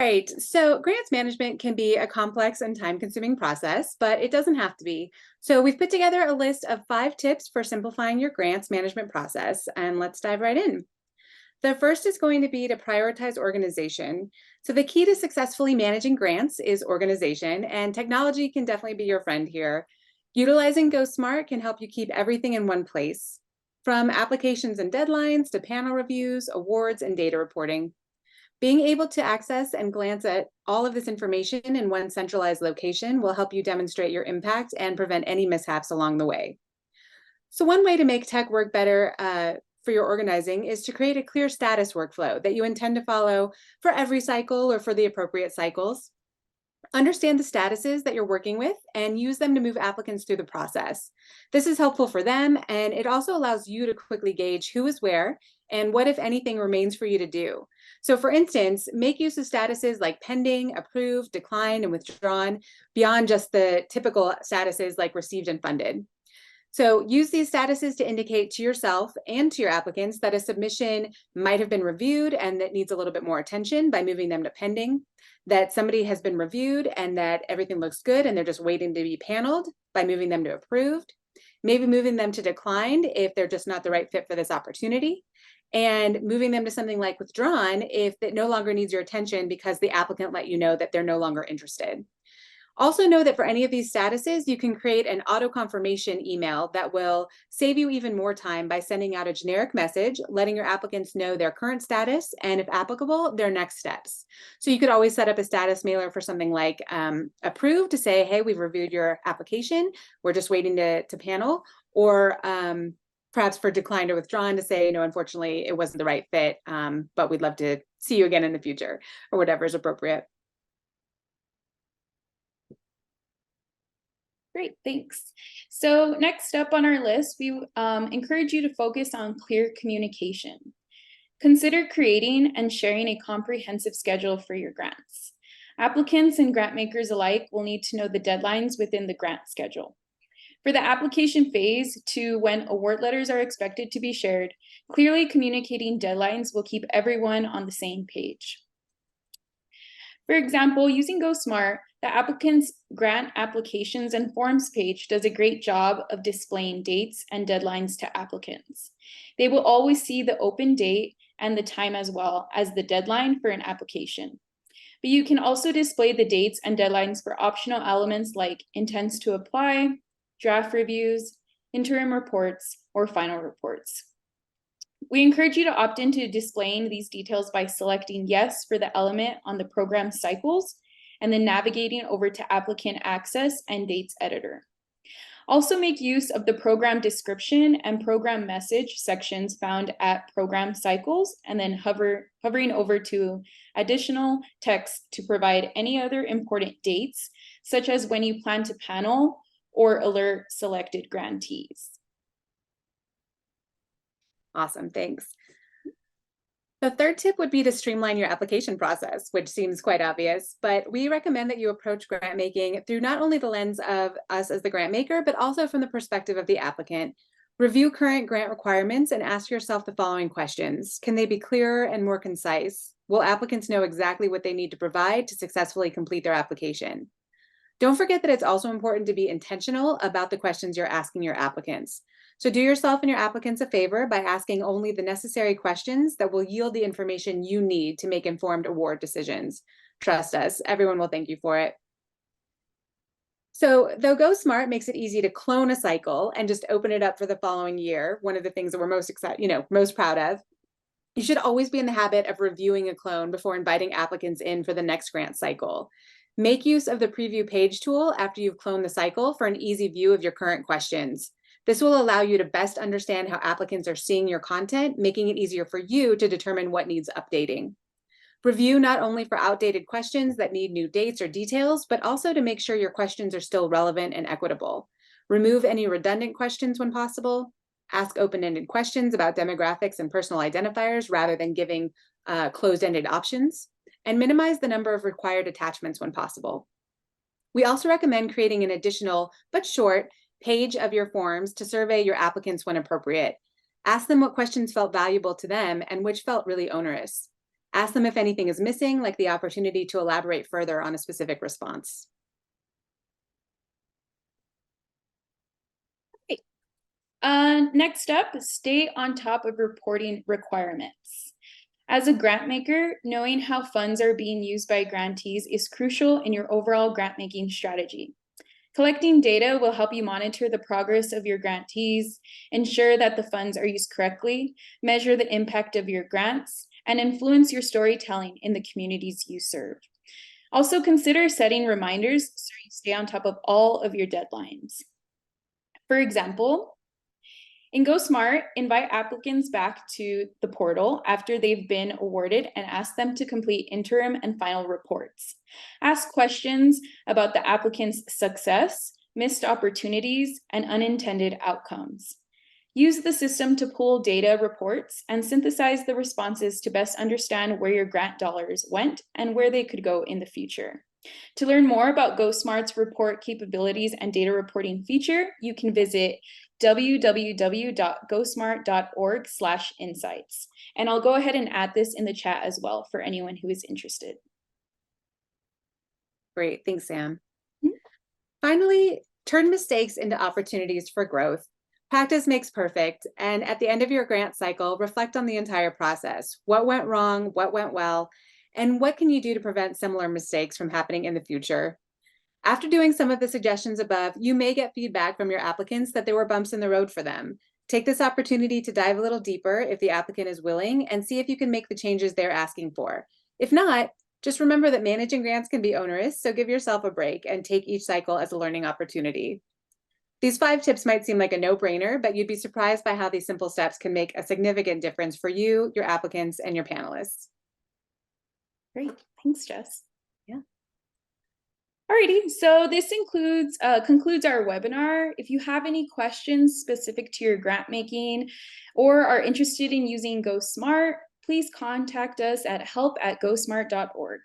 Great. So grants management can be a complex and time-consuming process, but it doesn't have to be. So we've put together a list of 5 tips for simplifying your grants management process, and let's dive right in. The first is going to be to prioritize organization. So the key to successfully managing grants is organization, and technology can definitely be your friend here. Utilizing GoSmart can help you keep everything in one place, from applications and deadlines to panel reviews, awards, and data reporting. Being able to access and glance at all of this information in one centralized location will help you demonstrate your impact and prevent any mishaps along the way. So one way to make tech work better for your organizing is to create a clear status workflow that you intend to follow for every cycle or for the appropriate cycles. Understand the statuses that you're working with and use them to move applicants through the process. This is helpful for them, and it also allows you to quickly gauge who is where and what, if anything, remains for you to do. So for instance, make use of statuses like pending, approved, declined, and withdrawn beyond just the typical statuses like received and funded. So use these statuses to indicate to yourself and to your applicants that a submission might have been reviewed and that needs a little bit more attention by moving them to pending, that somebody has been reviewed and that everything looks good and they're just waiting to be paneled by moving them to approved, maybe moving them to declined if they're just not the right fit for this opportunity, and moving them to something like withdrawn if it no longer needs your attention because the applicant let you know that they're no longer interested. Also know that for any of these statuses, you can create an auto confirmation email that will save you even more time by sending out a generic message, letting your applicants know their current status and, if applicable, their next steps. So you could always set up a status mailer for something like approved to say, hey, we've reviewed your application, we're just waiting to panel, or perhaps for declined or withdrawn to say, no, unfortunately, it wasn't the right fit, but we'd love to see you again in the future, or whatever is appropriate. Great, thanks. So next up on our list, we encourage you to focus on clear communication. Consider creating and sharing a comprehensive schedule for your grants. Applicants and grant makers alike will need to know the deadlines within the grant schedule. For the application phase to when award letters are expected to be shared, clearly communicating deadlines will keep everyone on the same page. For example, using GoSmart, the applicant's grant applications and forms page does a great job of displaying dates and deadlines to applicants. They will always see the open date and the time as well as the deadline for an application. But you can also display the dates and deadlines for optional elements like intents to apply, draft reviews, interim reports, or final reports. We encourage you to opt into displaying these details by selecting yes for the element on the program cycles and then navigating over to applicant access and dates editor. Also make use of the program description and program message sections found at program cycles and then hovering over to additional text to provide any other important dates, such as when you plan to panel or alert selected grantees. Awesome, thanks. The third tip would be to streamline your application process, which seems quite obvious, but we recommend that you approach grant making through not only the lens of us as the grant maker, but also from the perspective of the applicant. Review current grant requirements and ask yourself the following questions. Can they be clearer and more concise? Will applicants know exactly what they need to provide to successfully complete their application? Don't forget that it's also important to be intentional about the questions you're asking your applicants. So do yourself and your applicants a favor by asking only the necessary questions that will yield the information you need to make informed award decisions. Trust us, everyone will thank you for it. So though GoSmart makes it easy to clone a cycle and just open it up for the following year, one of the things that we're most proud of, you should always be in the habit of reviewing a clone before inviting applicants in for the next grant cycle. Make use of the preview page tool after you've cloned the cycle for an easy view of your current questions. This will allow you to best understand how applicants are seeing your content, making it easier for you to determine what needs updating. Review not only for outdated questions that need new dates or details, but also to make sure your questions are still relevant and equitable. Remove any redundant questions when possible. Ask open-ended questions about demographics and personal identifiers rather than giving closed-ended options. And minimize the number of required attachments when possible. We also recommend creating an additional, but short, page of your forms to survey your applicants when appropriate. Ask them what questions felt valuable to them and which felt really onerous. Ask them if anything is missing, like the opportunity to elaborate further on a specific response. Next up, stay on top of reporting requirements. As a grant maker, knowing how funds are being used by grantees is crucial in your overall grant making strategy. Collecting data will help you monitor the progress of your grantees, ensure that the funds are used correctly, measure the impact of your grants, and influence your storytelling in the communities you serve. Also, consider setting reminders so you stay on top of all of your deadlines. For example, in Go Smart, invite applicants back to the portal after they've been awarded and ask them to complete interim and final reports. Ask questions about the applicant's success, missed opportunities, and unintended outcomes. Use the system to pull data reports and synthesize the responses to best understand where your grant dollars went and where they could go in the future. To learn more about GoSmart's report capabilities and data reporting feature, you can visit www.gosmart.org/insights. And I'll go ahead and add this in the chat as well for anyone who is interested. Great, thanks, Sam. Mhm. Finally, turn mistakes into opportunities for growth. Practice makes perfect, and at the end of your grant cycle, reflect on the entire process. What went wrong, what went well, and what can you do to prevent similar mistakes from happening in the future? After doing some of the suggestions above, you may get feedback from your applicants that there were bumps in the road for them. Take this opportunity to dive a little deeper if the applicant is willing and see if you can make the changes they're asking for. If not, just remember that managing grants can be onerous, so give yourself a break and take each cycle as a learning opportunity. These 5 tips might seem like a no-brainer, but you'd be surprised by how these simple steps can make a significant difference for you, your applicants, and your panelists. Great, thanks, Jess. Yeah. Alrighty, so this concludes our webinar. If you have any questions specific to your grant making or are interested in using Go Smart, please contact us at help@gosmart.org.